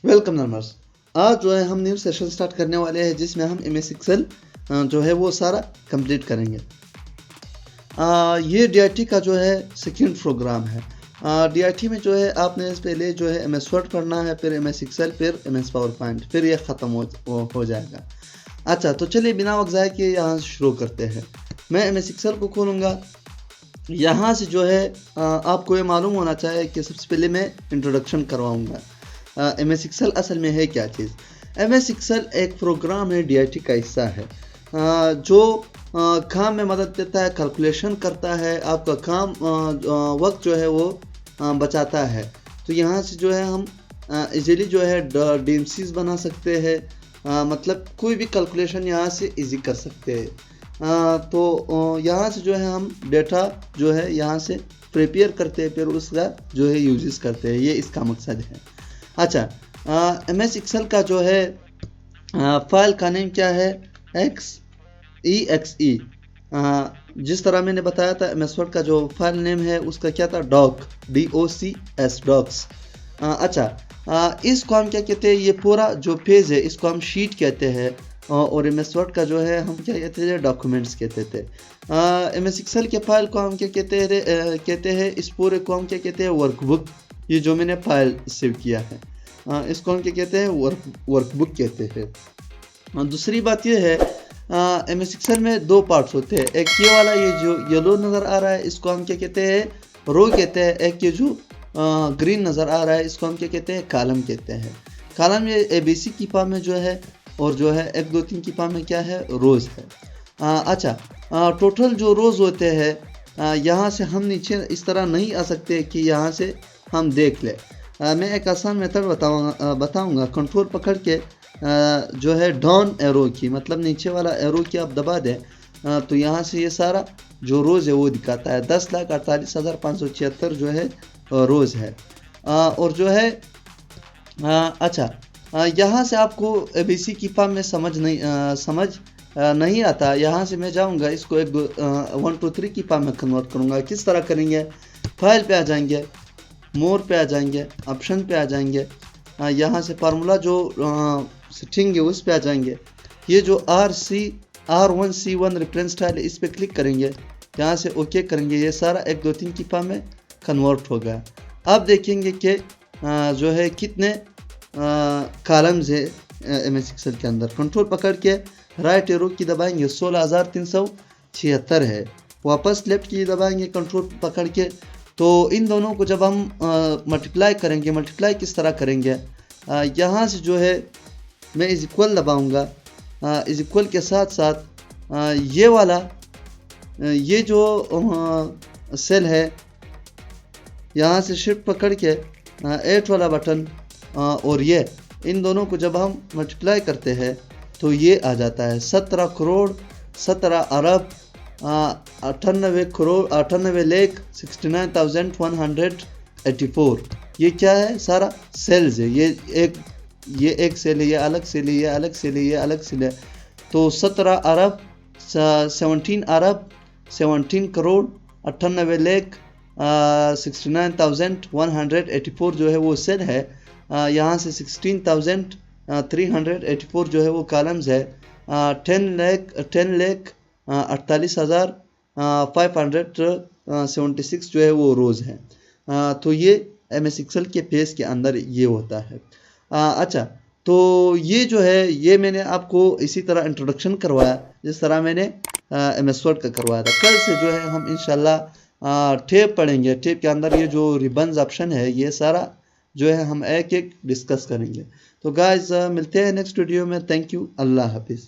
Welcome learners. आज जो है हम न्यू सेशन स्टार्ट करने वाले हैं जिसमें हम एम एस एक्सेल जो है वो सारा कंप्लीट करेंगे। ये डी का जो है सेकेंड प्रोग्राम है। डी में जो है आपने पहले जो है एम एस वर्ड पढ़ना है, फिर एम एस एक्सेल, फिर एम एस पावर पॉइंट, फिर ये ख़त्म हो जाएगा। अच्छा, तो चलिए बिना वक्त ज़ाया किए यहाँ से शुरू करते हैं। मैं एम एस एक्सेल को खोलूँगा। यहाँ से जो है आपको ये मालूम होना चाहिए कि सबसे पहले मैं इंट्रोडक्शन करवाऊँगा एम एस एक्सेल असल में है क्या चीज़। एम एस एक्सेल एक प्रोग्राम है, डी का हिस्सा है, जो काम में मदद देता है, कैलकुलेशन करता है, आपका काम वक्त जो है वो बचाता है। तो यहाँ से जो है हम इजीली जो है DMCs बना सकते हैं, मतलब कोई भी कैलकुलेशन यहाँ से इजी कर सकते हैं। तो यहाँ से जो है हम डेटा जो है यहाँ से प्रिपेयर करते हैं, फिर उसका जो है यूजेस करते हैं, ये इसका मकसद है। अच्छा, एम एस एक्सेल का जो है फाइल का नेम क्या है? XEXE। जिस तरह मैंने बताया था एम एस वर्ड का जो फाइल नेम है उसका क्या था? DOCS docs. अच्छा, इसको हम क्या कहते हैं? ये पूरा जो पेज है इसको हम शीट कहते हैं, और एम एस वर्ड का जो है हम क्या कहते थे? डॉक्यूमेंट्स कहते थे। एम एस एक्सेल के फाइल को हम क्या कहते हैं? इस पूरे को हम क्या कहते हैं? वर्कबुक। ये जो मैंने फाइल सेव किया है इसको हम क्या कहते हैं? वर्कबुक कहते हैं। दूसरी बात ये है, एम एस एक्सेल में दो पार्ट्स होते हैं। एक ये वाला, ये जो येलो नज़र आ रहा है इसको हम क्या कहते हैं? रो कहते हैं। एक ये जो ग्रीन नज़र आ रहा है इसको हम क्या कहते हैं? कॉलम कहते हैं। कॉलम ये ABC की फॉर्म में जो है, और जो है 1 2 3 की फॉर्म में क्या है? रोज़ है। अच्छा, टोटल जो रोज़ होते हैं यहाँ से हम नीचे इस तरह नहीं आ सकते कि यहाँ से हम देख ले। मैं एक आसान मेथड बताऊंगा। कंट्रोल पकड़ के जो है डाउन एरो की, मतलब नीचे वाला एरो की आप दबा दें तो यहाँ से ये सारा जो रोज़ है वो दिखाता है। 10,48,576 जो है रोज़ है। और जो है अच्छा, यहाँ से आपको ABC की फॉर्म में समझ नहीं आता। यहाँ से मैं जाऊँगा, इसको 1 2 3 की फॉर्म में कन्वर्ट करूँगा। किस तरह करेंगे? फाइल पे आ जाएंगे, मोर पे आ जाएंगे, ऑप्शन पे आ जाएंगे, यहाँ से फार्मूला जो सेटिंग है उस पे आ जाएंगे। ये जो R1C1 रेफरेंस स्टाइल है इस पे क्लिक करेंगे, यहाँ से ओके करेंगे। ये सारा 1 2 3 की फॉर्म में कन्वर्ट हो गया। अब देखेंगे कि जो है कितने कॉलम्स है एम एस एक्सेल के अंदर। कंट्रोल पकड़ के राइट एरो की दबाएंगे, 16,376 है। वापस लेफ्ट की दबाएंगे कंट्रोल पकड़ के, तो इन दोनों को जब हम मल्टीप्लाई करेंगे, मल्टीप्लाई किस तरह करेंगे? यहाँ से जो है मैं इज इक्वल दबाऊँगा। इज इक्वल के साथ साथ ये वाला, ये जो सेल है, यहाँ से शिफ्ट पकड़ के 8 वाला बटन, और ये इन दोनों को जब हम मल्टीप्लाई करते हैं तो ये आ जाता है 17 करोड़ 17 अरब 98,69,184। ये क्या है? सारा सेल्स है। ये एक सेल है, ये अलग सेल है, ये अलग सेल है, ये अलग सेल है। तो 17 अरब 17 करोड़ 98,69,184 जो है वो सेल है। यहाँ से 16,384 जो है वो कॉलम्स है। 10,48,576 जो है वो रोज़ है। तो ये एम एस एक्सेल के पेज के अंदर ये होता है। अच्छा, तो ये जो है ये मैंने आपको इसी तरह इंट्रोडक्शन करवाया जिस तरह मैंने एम एस वर्ड का करवाया था। कल से जो है हम इंशाल्लाह टेप पढ़ेंगे। टेप के अंदर ये जो रिबन्स ऑप्शन है ये सारा जो है हम एक एक डिस्कस करेंगे। तो गाइस मिलते हैं नेक्स्ट वीडियो में। थैंक यू, अल्लाह हाफिज़।